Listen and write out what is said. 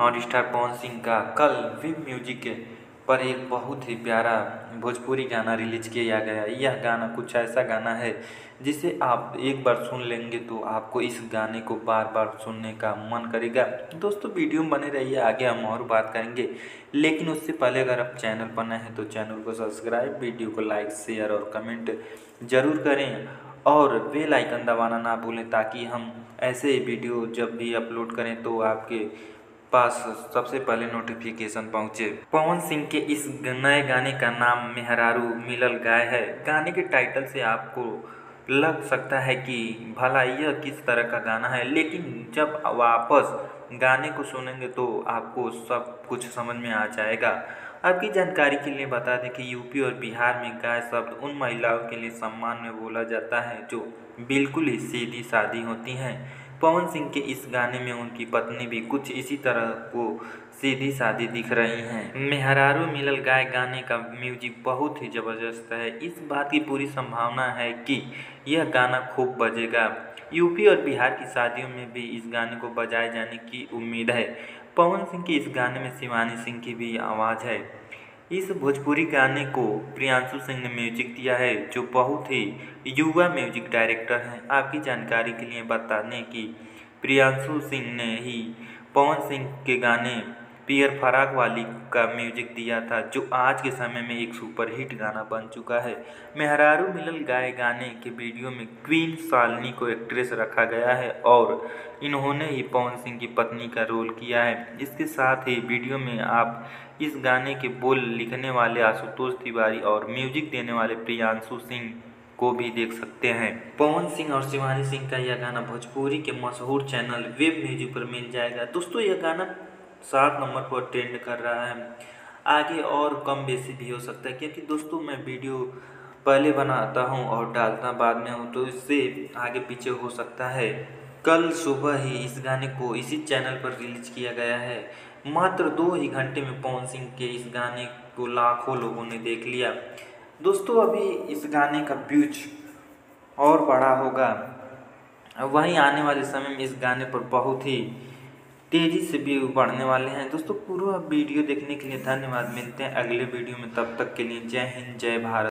Hot star Pawan Singh का कल web music पर एक बहुत ही प्यारा भोजपुरी गाना रिलीज किया गया। यह गाना कुछ ऐसा गाना है जिसे आप एक बार सुन लेंगे तो आपको इस गाने को बार बार सुनने का मन करेगा। दोस्तों वीडियो में बने रहिए, आगे हम और बात करेंगे, लेकिन उससे पहले अगर आप चैनल पर नए हैं तो चैनल को सब्सक्राइब, वीडियो को लाइक, शेयर और कमेंट ज़रूर करें और बेल आइकन दबाना ना भूलें ताकि हम ऐसे वीडियो जब भी अपलोड करें तो आपके पास सबसे पहले नोटिफिकेशन पहुंचे। पवन सिंह के इस नए गाने का नाम मेहरारू मिलल गाय है। गाने के टाइटल से आपको लग सकता है कि भला यह किस तरह का गाना है, लेकिन जब वापस गाने को सुनेंगे तो आपको सब कुछ समझ में आ जाएगा। आपकी जानकारी के लिए बता दें कि यूपी और बिहार में गाय शब्द उन महिलाओं के लिए सम्मान में बोला जाता है जो बिल्कुल ही सीधी सादी होती हैं। पवन सिंह के इस गाने में उनकी पत्नी भी कुछ इसी तरह को सीधी सादी दिख रही हैं। मेहरारू मिलल गाय गाने का म्यूजिक बहुत ही ज़बरदस्त है। इस बात की पूरी संभावना है कि यह गाना खूब बजेगा। यूपी और बिहार की शादियों में भी इस गाने को बजाए जाने की उम्मीद है। पवन सिंह के इस गाने में शिवानी सिंह की भी आवाज़ है। इस भोजपुरी गाने को प्रियांशु सिंह ने म्यूजिक दिया है, जो बहुत ही युवा म्यूजिक डायरेक्टर हैं। आपकी जानकारी के लिए बता दें कि प्रियांशु सिंह ने ही पवन सिंह के गाने पियर फराक वाली का म्यूजिक दिया था, जो आज के समय में एक सुपरहिट गाना बन चुका है। मेहरारू मिलल गाय गाने के वीडियो में क्वीन शालिनी को एक्ट्रेस रखा गया है और इन्होंने ही पवन सिंह की पत्नी का रोल किया है। इसके साथ ही वीडियो में आप इस गाने के बोल लिखने वाले आशुतोष तिवारी और म्यूजिक देने वाले प्रियांशु सिंह को भी देख सकते हैं। पवन सिंह और शिवानी सिंह का यह गाना भोजपुरी के मशहूर चैनल वेब म्यूजिक पर मिल जाएगा। दोस्तों यह गाना 7 नंबर पर ट्रेंड कर रहा है। आगे और कम बेसी भी हो सकता है, क्योंकि दोस्तों मैं वीडियो पहले बनाता हूं और डालता बाद में हूं, तो इससे आगे पीछे हो सकता है। कल सुबह ही इस गाने को इसी चैनल पर रिलीज किया गया है। मात्र 2 ही घंटे में पवन सिंह के इस गाने को लाखों लोगों ने देख लिया। दोस्तों अभी इस गाने का व्यूज और बड़ा होगा। वहीं आने वाले समय में इस गाने पर बहुत ही तेज़ी से व्यू बढ़ने वाले हैं। दोस्तों पूरा वीडियो देखने के लिए धन्यवाद। मिलते हैं अगले वीडियो में, तब तक के लिए जय हिंद, जय भारत।